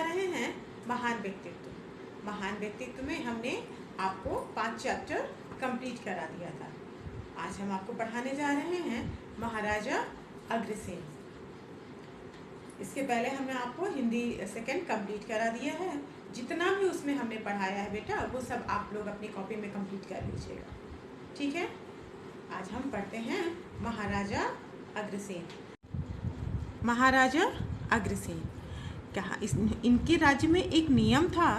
रहे हैं महान व्यक्तित्व। महान व्यक्तित्व में हमने आपको 5 चैप्टर कंप्लीट करा दिया था। आज हम आपको पढ़ाने जा रहे हैं महाराजा अग्रसेन। इसके पहले हमने आपको हिंदी सेकंड कंप्लीट करा दिया है। जितना भी उसमें हमने पढ़ाया है बेटा, वो सब आप लोग अपनी कॉपी में कंप्लीट कर लीजिएगा, ठीक है। आज हम पढ़ते हैं महाराजा अग्रसेन। महाराजा अग्रसेन कहा इनके राज्य में एक नियम था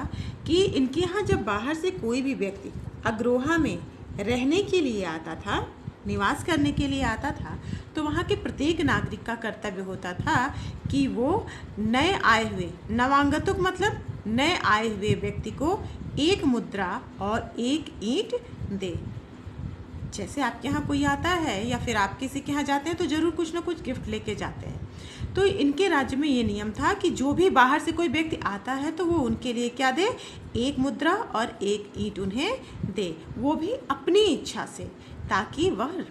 कि इनके यहाँ जब बाहर से कोई भी व्यक्ति अग्रोहा में रहने के लिए आता था, निवास करने के लिए आता था, तो वहाँ के प्रत्येक नागरिक का कर्तव्य होता था कि वो नए आए हुए, नवागंतुक मतलब नए आए हुए व्यक्ति को 1 मुद्रा और 1 ईंट दे। जैसे आपके यहाँ कोई आता है या फिर आप किसी के यहाँ जाते हैं तो ज़रूर कुछ ना कुछ गिफ्ट लेके जाते हैं। तो इनके राज्य में ये नियम था कि जो भी बाहर से कोई व्यक्ति आता है तो वो उनके लिए क्या दे, 1 मुद्रा और 1 ईंट उन्हें दे, वो भी अपनी इच्छा से, ताकि वह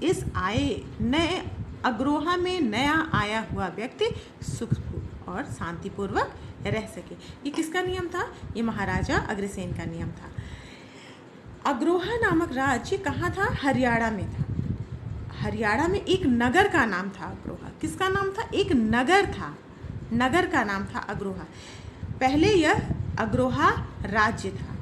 इस आए नए अग्रोहा में नया आया हुआ व्यक्ति सुख और शांतिपूर्वक रह सके। ये किसका नियम था? ये महाराजा अग्रसेन का नियम था। अग्रोहा नामक राज्य कहाँ था? हरियाणा में था। हरियाणा में एक नगर का नाम था अग्रोहा। किसका नाम था? एक नगर था, नगर का नाम था अग्रोहा। पहले यह अग्रोहा राज्य था।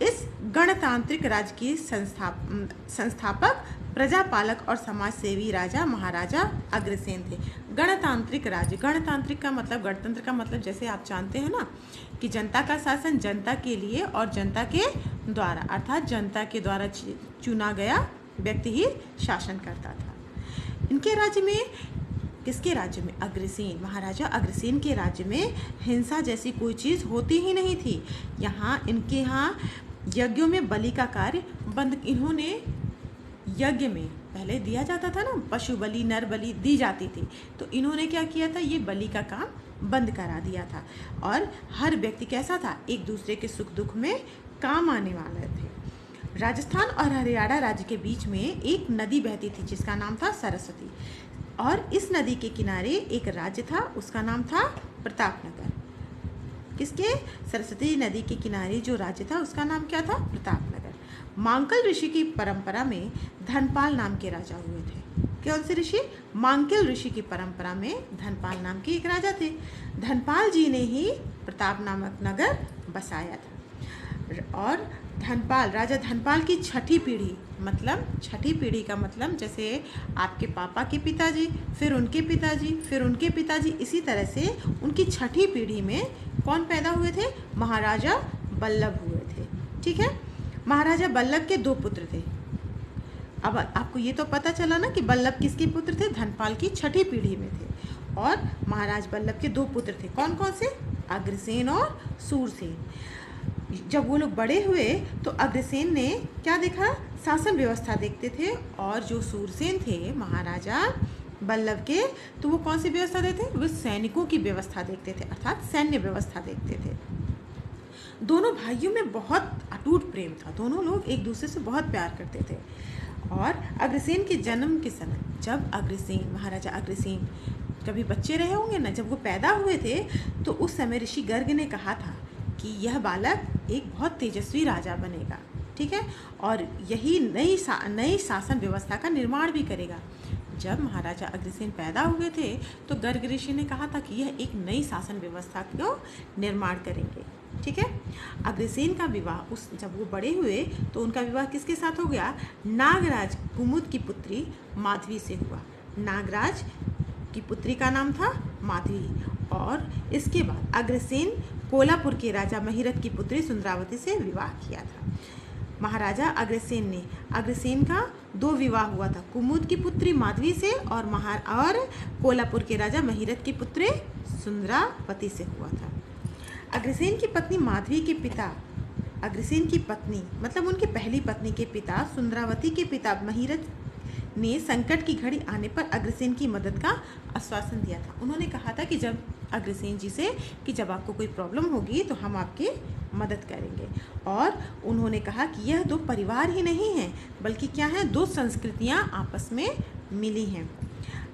इस गणतांत्रिक राज्य के संस्थापक, प्रजापालक और समाज सेवी राजा महाराजा अग्रसेन थे। गणतांत्रिक राज्य, गणतांत्रिक का मतलब, गणतंत्र का मतलब जैसे आप जानते हैं ना कि जनता का शासन जनता के लिए और जनता के द्वारा, अर्थात जनता के द्वारा चुना गया व्यक्ति ही शासन करता था। इनके राज्य में, किसके राज्य में? अग्रसेन, महाराजा अग्रसेन के राज्य में हिंसा जैसी कोई चीज़ होती ही नहीं थी। इनके यहाँ यज्ञों में बलि का कार्य बंद, इन्होंने यज्ञ में पहले दिया जाता था ना, पशु बलि, नर बलि दी जाती थी, तो इन्होंने क्या किया था, ये बलि का काम बंद करा दिया था। और हर व्यक्ति कैसा था, एक दूसरे के सुख दुख में काम आने वाले थे। राजस्थान और हरियाणा राज्य के बीच में एक नदी बहती थी जिसका नाम था सरस्वती, और इस नदी के किनारे एक राज्य था, उसका नाम था प्रतापनगर। किसके? सरस्वती नदी के किनारे जो राज्य था उसका नाम क्या था? प्रतापनगर। मांकल ऋषि की परंपरा में धनपाल नाम के राजा हुए थे। कौन से ऋषि? मांकल ऋषि की परंपरा में धनपाल नाम के एक राजा थे। धनपाल जी ने ही प्रताप नामक नगर बसाया था। और धनपाल, राजा धनपाल की छठी पीढ़ी, मतलब छठी पीढ़ी का मतलब जैसे आपके पापा के पिताजी, फिर उनके पिताजी, फिर उनके पिताजी, इसी तरह से उनकी छठी पीढ़ी में कौन पैदा हुए थे? महाराजा बल्लभ हुए थे, ठीक है। महाराजा बल्लभ के 2 पुत्र थे। अब आपको ये तो पता चला ना कि बल्लभ किसके पुत्र थे? धनपाल की छठी पीढ़ी में थे। और महाराज बल्लभ के 2 पुत्र थे, कौन कौन से? अग्रसेन और सूरसेन। जब वो लोग बड़े हुए तो अग्रसेन ने क्या देखा? शासन व्यवस्था देखते थे, और जो सूरसेन थे महाराजा बल्लभ के, तो वो कौन सी व्यवस्था देखते थे? वो सैनिकों की व्यवस्था देखते थे, अर्थात सैन्य व्यवस्था देखते थे। दोनों भाइयों में बहुत अटूट प्रेम था, दोनों लोग एक दूसरे से बहुत प्यार करते थे। और अग्रसेन के जन्म के समय, जब अग्रसेन, महाराजा अग्रसेन कभी बच्चे रहे होंगे ना, जब वो पैदा हुए थे तो उस समय ऋषि गर्ग ने कहा था कि यह बालक एक बहुत तेजस्वी राजा बनेगा, ठीक है, और यही नई शासन व्यवस्था का निर्माण भी करेगा। जब महाराजा अग्रसेन पैदा हुए थे तो गर्ग ऋषि ने कहा था कि यह एक नई शासन व्यवस्था को निर्माण करेंगे, ठीक है। अग्रसेन का विवाह, जब वो बड़े हुए तो उनका विवाह किसके साथ हो गया? नागराज कुमुद की पुत्री माधवी से हुआ। नागराज की पुत्री का नाम था माधवी। और इसके बाद अग्रसेन कोल्हापुर के राजा महिरथ की पुत्री सुंदरावती से विवाह किया था। महाराजा अग्रसेन का 2 विवाह हुआ था, कुमुद की पुत्री माधवी से और कोल्हापुर के राजा महिरथ की पुत्री सुंदरावती से हुआ था। अग्रसेन की पत्नी माधवी के पिता, अग्रसेन की पत्नी मतलब उनकी पहली पत्नी के पिता सुंदरावती के पिता महिरथ ने संकट की घड़ी आने पर अग्रसेन की मदद का आश्वासन दिया था। उन्होंने कहा था कि जब अग्रसेन जी से कि जब आपको कोई प्रॉब्लम होगी तो हम आपकी मदद करेंगे। और उन्होंने कहा कि यह 2 परिवार ही नहीं हैं, बल्कि क्या है, 2 संस्कृतियां आपस में मिली हैं।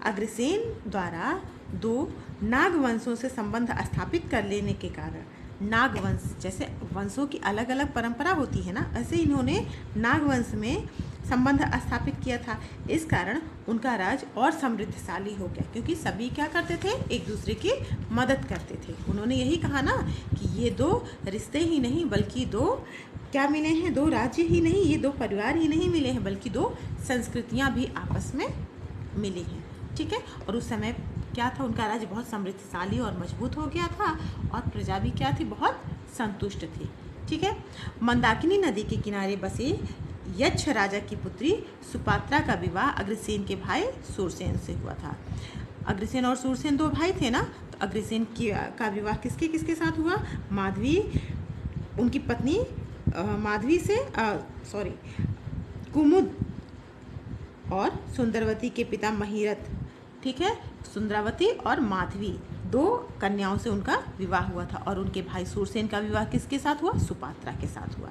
अग्रसेन द्वारा दो नागवंशों से संबंध स्थापित कर लेने के कारण, नागवंश जैसे वंशों की अलग अलग परंपरा होती है ना, ऐसे इन्होंने नागवंश में संबंध स्थापित किया था। इस कारण उनका राज और समृद्धशाली हो गया, क्योंकि सभी क्या करते थे, एक दूसरे की मदद करते थे। उन्होंने यही कहा ना कि ये दो रिश्ते ही नहीं बल्कि दो क्या मिले हैं, दो राज्य ही नहीं, ये दो परिवार ही नहीं मिले हैं बल्कि दो संस्कृतियाँ भी आपस में मिली हैं। ठीक है, और उस समय क्या था, उनका राज्य बहुत समृद्धशाली और मजबूत हो गया था और प्रजा भी क्या थी, बहुत संतुष्ट थी। ठीक है, मंदाकिनी नदी के किनारे बसे यक्ष राजा की पुत्री सुपात्रा का विवाह अग्रसेन के भाई सूरसेन से हुआ था। अग्रसेन और सूरसेन दो भाई थे ना, तो अग्रसेन का विवाह किसके किसके साथ हुआ, माधवी उनकी पत्नी माधवी से कुमुद और सुंदरवती के पिता महिरथ। ठीक है, सुंदरावती और माधवी दो कन्याओं से उनका विवाह हुआ था और उनके भाई सूरसेन का विवाह किसके साथ हुआ, सुपात्रा के साथ हुआ।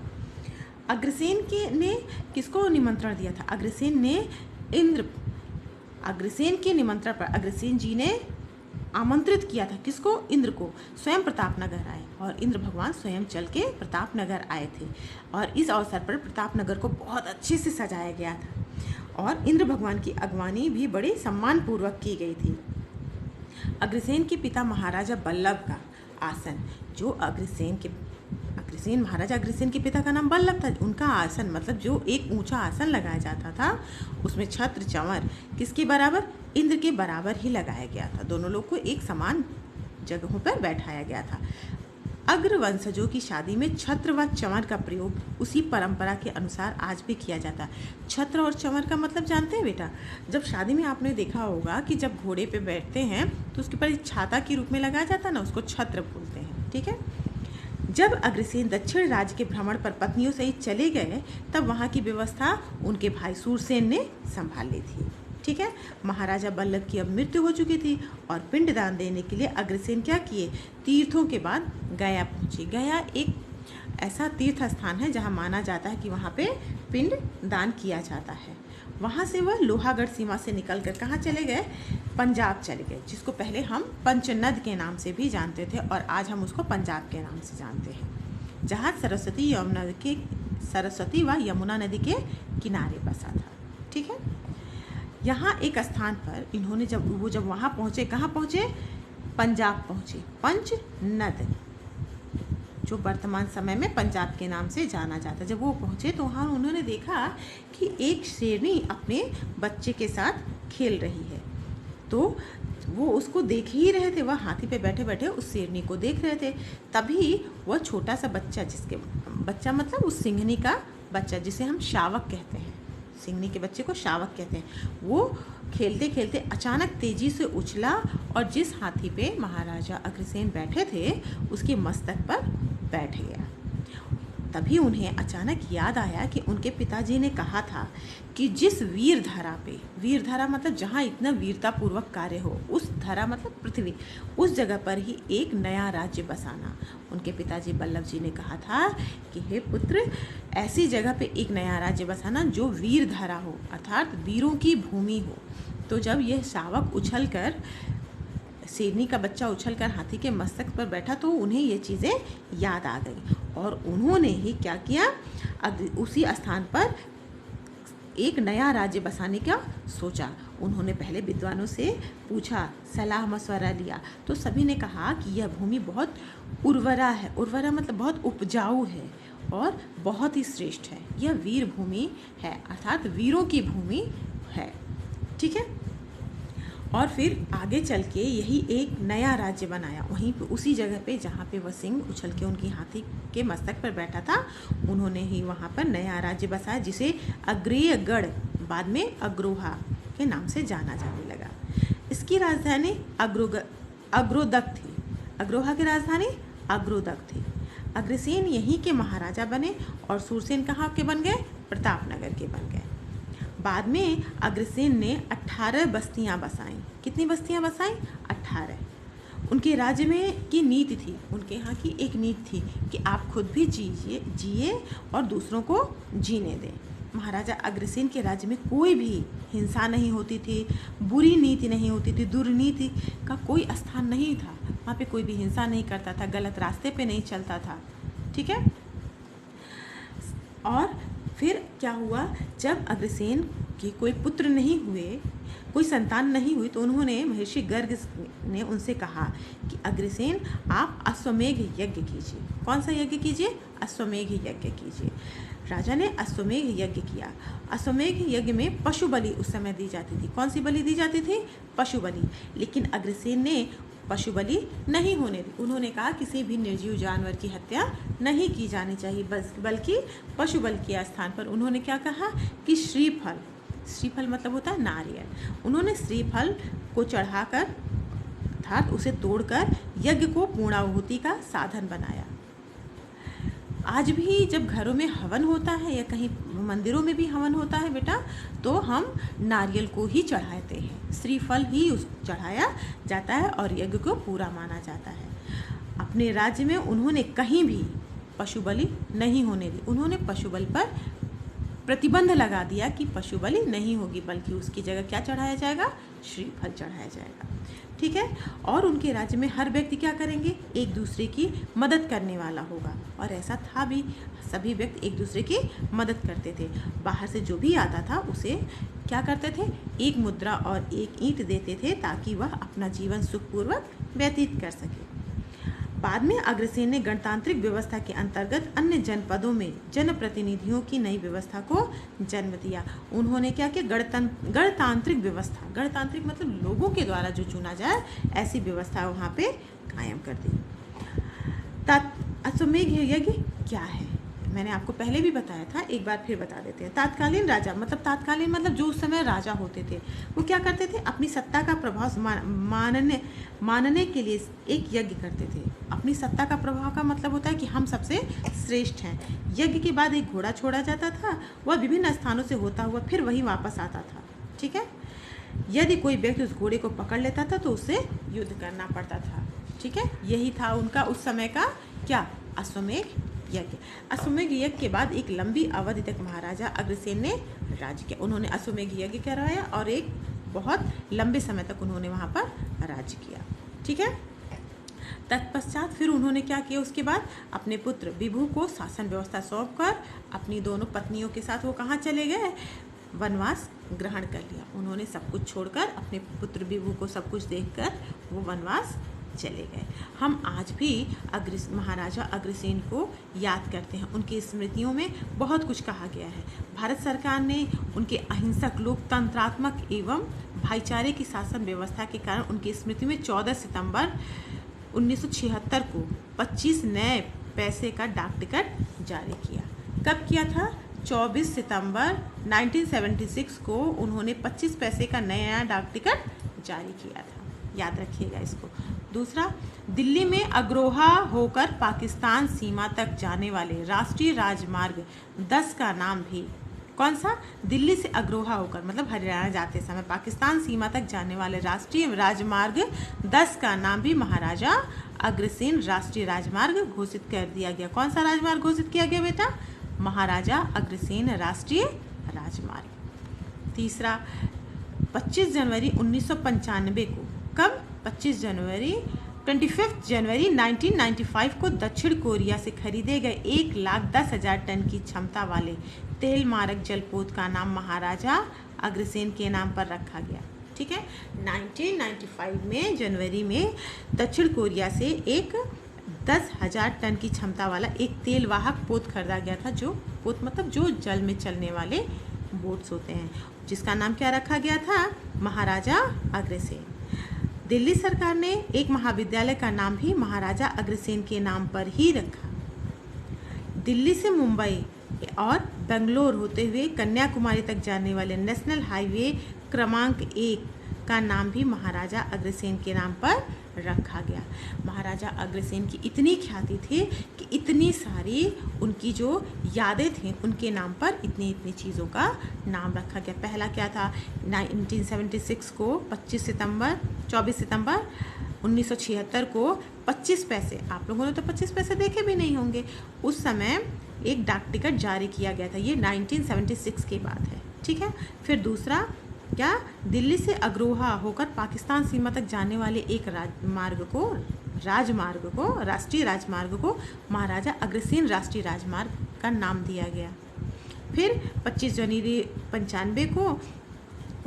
अग्रसेन ने किसको निमंत्रण दिया था, अग्रसेन के निमंत्रण पर अग्रसेन जी ने आमंत्रित किया था किसको, इंद्र को। स्वयं प्रतापनगर आए और इंद्र भगवान स्वयं चल के प्रतापनगर आए थे और इस अवसर पर प्रतापनगर को बहुत अच्छे से सजाया गया था और इंद्र भगवान की अगवानी भी बड़े सम्मानपूर्वक की गई थी। अग्रसेन के पिता महाराजा बल्लभ का आसन, जो महाराजा अग्रसेन के पिता का नाम बल्लभ था, उनका आसन मतलब जो एक ऊंचा आसन लगाया जाता था, उसमें छत्र चंवर किसके बराबर, इंद्र के बराबर ही लगाया गया था। दोनों लोग को एक समान जगहों पर बैठाया गया था। अग्रवंशजों की शादी में छत्र व चंवर का प्रयोग उसी परंपरा के अनुसार आज भी किया जाता है। छत्र और चंवर का मतलब जानते हैं बेटा, जब शादी में आपने देखा होगा कि जब घोड़े पे बैठते हैं तो उसके ऊपर छाता के रूप में लगाया जाता है ना, उसको छत्र बोलते हैं। ठीक है, जब अग्रसेन दक्षिण राज्य के भ्रमण पर पत्नियों सहित चले गए तब वहाँ की व्यवस्था उनके भाई सूरसेन ने संभाल ली थी। ठीक है, महाराजा बल्लभ की अब मृत्यु हो चुकी थी और पिंडदान देने के लिए अग्रसेन क्या किए, तीर्थों के बाद गया पहुँचे। गया एक ऐसा तीर्थ स्थान है जहाँ माना जाता है कि वहाँ पे पिंड दान किया जाता है। वहाँ से वह लोहागढ़ सीमा से निकलकर कहाँ चले गए, पंजाब चले गए, जिसको पहले हम पंचनद के नाम से भी जानते थे और आज हम उसको पंजाब के नाम से जानते हैं, जहाँ सरस्वती व यमुना नदी के किनारे बसा था। ठीक है, यहाँ एक स्थान पर इन्होंने जब वहाँ पहुँचे, कहाँ पहुँचे, पंजाब पहुँचे। पंचनद जो वर्तमान समय में पंजाब के नाम से जाना जाता है, जब वो पहुँचे तो वहाँ उन्होंने देखा कि एक शेरनी अपने बच्चे के साथ खेल रही है। तो वो उसको देख ही रहे थे, वह हाथी पे बैठे बैठे उस शेरनी को देख रहे थे। तभी वह छोटा सा बच्चा मतलब उस सिंहनी का बच्चा, जिसे हम शावक कहते हैं, सिंहनी के बच्चे को शावक कहते हैं, वो खेलते खेलते अचानक तेजी से उछला और जिस हाथी पे महाराजा अग्रसेन बैठे थे उसके मस्तक पर बैठ गया। तभी उन्हें अचानक याद आया कि उनके पिताजी ने कहा था कि जिस वीर धरा मतलब जहाँ इतना वीरतापूर्वक कार्य हो, उस धरा मतलब पृथ्वी, उस जगह पर ही एक नया राज्य बसाना। उनके पिताजी बल्लभ जी ने कहा था कि हे पुत्र, ऐसी जगह पे एक नया राज्य बसाना जो वीर धरा हो, अर्थात वीरों की भूमि हो। तो जब यह शावक उछलकर, शेरनी का बच्चा उछलकर हाथी के मस्तक पर बैठा तो उन्हें ये चीज़ें याद आ गई और उन्होंने ही क्या किया, उसी स्थान पर एक नया राज्य बसाने का सोचा। उन्होंने पहले विद्वानों से पूछा, सलाह मशवरा लिया, तो सभी ने कहा कि यह भूमि बहुत उर्वरा है, उर्वरा मतलब बहुत उपजाऊ है और बहुत ही श्रेष्ठ है, यह वीर भूमि है, अर्थात वीरों की भूमि है। ठीक है, और फिर आगे चल के यही एक नया राज्य बनाया, वहीं पे उसी जगह पे जहाँ पे वह सिंह उछल के उनकी हाथी के मस्तक पर बैठा था, उन्होंने ही वहाँ पर नया राज्य बसाया जिसे अग्रेयगढ़, बाद में अग्रोहा के नाम से जाना जाने लगा। इसकी राजधानी अग्रोदक थी, अग्रोहा की राजधानी अग्रोदक थी। अग्रसेन यहीं के महाराजा बने और सूरसेन कहाँ के बन गए, प्रतापनगर के बन गए। बाद में अग्रसेन ने 18 बस्तियां बसाईं। कितनी बस्तियां बसाईं? 18। उनके राज्य में की नीति थी, उनके यहाँ की एक नीति थी कि आप खुद भी जिए और दूसरों को जीने दें। महाराजा अग्रसेन के राज्य में कोई भी हिंसा नहीं होती थी, बुरी नीति नहीं होती थी, दुर्नीति का कोई स्थान नहीं था। वहाँ पे कोई भी हिंसा नहीं करता था, गलत रास्ते पे नहीं चलता था। ठीक है। और फिर क्या हुआ, जब अग्रसेन के कोई पुत्र नहीं हुए, कोई संतान नहीं हुई, तो उन्होंने महर्षि गर्ग ने उनसे कहा कि अग्रसेन आप अश्वमेघ यज्ञ कीजिए। कौन सा यज्ञ कीजिए? अश्वमेघ यज्ञ कीजिए। राजा ने अश्वमेघ यज्ञ किया। अश्वमेघ यज्ञ में पशु बलि उस समय दी जाती थी। कौन सी बलि दी जाती थी? पशु बलि। लेकिन अग्रसेन ने पशु बलि नहीं होने दी। उन्होंने कहा किसी भी निर्जीव जानवर की हत्या नहीं की जानी चाहिए, बल्कि पशु बलि के स्थान पर उन्होंने क्या कहा कि श्रीफल, श्रीफल मतलब होता है नारियल, उन्होंने श्रीफल को चढ़ाकर अर्थात उसे तोड़कर यज्ञ को पूर्णाहुति का साधन बनाया। आज भी जब घरों में हवन होता है या कहीं मंदिरों में भी हवन होता है बेटा, तो हम नारियल को ही चढ़ाते हैं, श्रीफल ही उस चढ़ाया जाता है और यज्ञ को पूरा माना जाता है। अपने राज्य में उन्होंने कहीं भी पशु बलि नहीं होने दी। उन्होंने पशु बलि पर प्रतिबंध लगा दिया कि पशु बलि नहीं होगी, बल्कि उसकी जगह क्या चढ़ाया जाएगा? श्रीफल चढ़ाया जाएगा। ठीक है। और उनके राज्य में हर व्यक्ति क्या करेंगे? एक दूसरे की मदद करने वाला होगा। और ऐसा था भी, सभी व्यक्ति एक दूसरे की मदद करते थे। बाहर से जो भी आता था उसे क्या करते थे? एक मुद्रा और एक ईंट देते थे ताकि वह अपना जीवन सुखपूर्वक व्यतीत कर सके। बाद में अग्रसेन ने गणतांत्रिक व्यवस्था के अंतर्गत अन्य जनपदों में जनप्रतिनिधियों की नई व्यवस्था को जन्म दिया। उन्होंने क्या किया? गणतांत्रिक व्यवस्था, गणतांत्रिक मतलब लोगों के द्वारा जो चुना जाए, ऐसी व्यवस्था वहाँ पे कायम कर दी। अश्वमेघ यज्ञ क्या है? मैंने आपको पहले भी बताया था, एक बार फिर बता देते हैं। तात्कालीन राजा मतलब जो उस समय राजा होते थे, वो क्या करते थे? अपनी सत्ता का प्रभाव मानने के लिए एक यज्ञ करते थे। अपनी सत्ता का प्रभाव का मतलब होता है कि हम सबसे श्रेष्ठ हैं। यज्ञ के बाद एक घोड़ा छोड़ा जाता था, वह विभिन्न स्थानों से होता हुआ फिर वहीं वापस आता था। ठीक है। यदि कोई व्यक्ति उस घोड़े को पकड़ लेता था तो उससे युद्ध करना पड़ता था। ठीक है। यही था उनका उस समय का क्या? अश्वमेघ यज्ञ। अश्वमेघ यज्ञ के बाद एक लंबी अवधि तक महाराजा अग्रसेन ने राज्य किया। उन्होंने अश्वमेघ यज्ञ करवाया और एक बहुत लंबे समय तक उन्होंने वहाँ पर राज्य किया। ठीक है। तत्पश्चात फिर उन्होंने क्या किया? उसके बाद अपने पुत्र विभु को शासन व्यवस्था सौंपकर अपनी दोनों पत्नियों के साथ वो कहाँ चले गए? वनवास ग्रहण कर लिया। उन्होंने सब कुछ छोड़कर अपने पुत्र विभु को सब कुछ देखकर वो वनवास चले गए। हम आज भी महाराजा अग्रसेन को याद करते हैं। उनकी स्मृतियों में बहुत कुछ कहा गया है। भारत सरकार ने उनके अहिंसक, लोकतंत्रात्मक एवं भाईचारे की शासन व्यवस्था के कारण उनकी स्मृति में 14 सितंबर 1976 को 25 नए पैसे का डाक टिकट जारी किया। कब किया था? 24 सितंबर 1976 को उन्होंने 25 पैसे का नया डाक टिकट जारी किया था। याद रखिएगा इसको। दूसरा, दिल्ली में अग्रोहा होकर पाकिस्तान सीमा तक जाने वाले राष्ट्रीय राजमार्ग 10 का नाम भी, कौन सा? दिल्ली से अग्रोहा होकर मतलब हरियाणा जाते समय पाकिस्तान सीमा तक जाने वाले राष्ट्रीय राजमार्ग 10 का नाम भी महाराजा अग्रसेन राष्ट्रीय राजमार्ग घोषित कर दिया गया। कौन सा राजमार्ग घोषित किया गया बेटा? महाराजा अग्रसेन राष्ट्रीय राजमार्ग। तीसरा, 25 जनवरी 1995 को, कब? 25 जनवरी 1995 को दक्षिण कोरिया से खरीदे गए 1,10,000 टन की क्षमता वाले तेल मारक जलपोत का नाम महाराजा अग्रसेन के नाम पर रखा गया। ठीक है। 1995 में जनवरी में दक्षिण कोरिया से एक 10,000 टन की क्षमता वाला एक तेल वाहक पोत खरीदा गया था। जो पोत मतलब जो जल में चलने वाले बोट्स होते हैं, जिसका नाम क्या रखा गया था? महाराजा अग्रसेन। दिल्ली सरकार ने एक महाविद्यालय का नाम भी महाराजा अग्रसेन के नाम पर ही रखा। दिल्ली से मुंबई और बेंगलोर होते हुए कन्याकुमारी तक जाने वाले नेशनल हाईवे क्रमांक 1 का नाम भी महाराजा अग्रसेन के नाम पर रखा गया। महाराजा अग्रसेन की इतनी ख्याति थी कि इतनी सारी उनकी जो यादें थीं उनके नाम पर इतनी चीज़ों का नाम रखा गया। पहला क्या था? 1976 को 24 सितंबर 1976 को 25 पैसे, आप लोगों ने तो 25 पैसे देखे भी नहीं होंगे। उस समय एक डाक टिकट जारी किया गया था। ये 1976 की बात है, ठीक है। फिर दूसरा क्या, दिल्ली से अग्रोहा होकर पाकिस्तान सीमा तक जाने वाले एक राष्ट्रीय राजमार्ग को महाराजा अग्रसेन राष्ट्रीय राजमार्ग का नाम दिया गया। फिर 25 जनवरी 95 को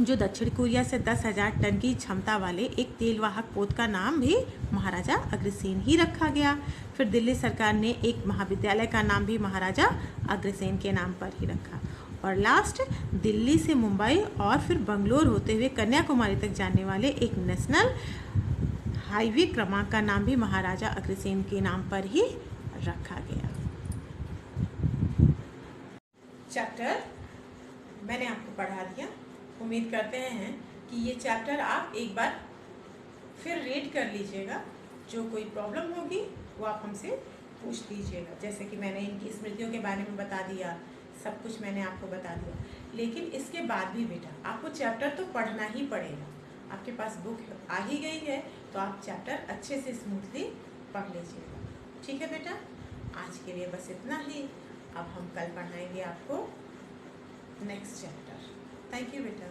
जो दक्षिण कोरिया से 10,000 टन की क्षमता वाले एक तेलवाहक पोत का नाम भी महाराजा अग्रसेन ही रखा गया। फिर दिल्ली सरकार ने एक महाविद्यालय का नाम भी महाराजा अग्रसेन के नाम पर ही रखा। और लास्ट, दिल्ली से मुंबई और फिर बंगलोर होते हुए कन्याकुमारी तक जाने वाले एक नेशनल हाईवे क्रमांक का नाम भी महाराजा अग्रसेन के नाम पर ही रखा गया। चैप्टर मैंने आपको पढ़ा दिया। उम्मीद करते हैं कि ये चैप्टर आप एक बार फिर रीड कर लीजिएगा। जो कोई प्रॉब्लम होगी वो आप हमसे पूछ लीजिएगा। जैसे कि मैंने इनकी स्मृतियों के बारे में बता दिया, सब कुछ मैंने आपको बता दिया। लेकिन इसके बाद भी बेटा आपको चैप्टर तो पढ़ना ही पड़ेगा। आपके पास बुक आ ही गई है तो आप चैप्टर अच्छे से स्मूथली पढ़ लीजिएगा, ठीक है बेटा। आज के लिए बस इतना ही। अब हम कल पढ़ाएंगे आपको नेक्स्ट चैप्टर। थैंक यू बेटा।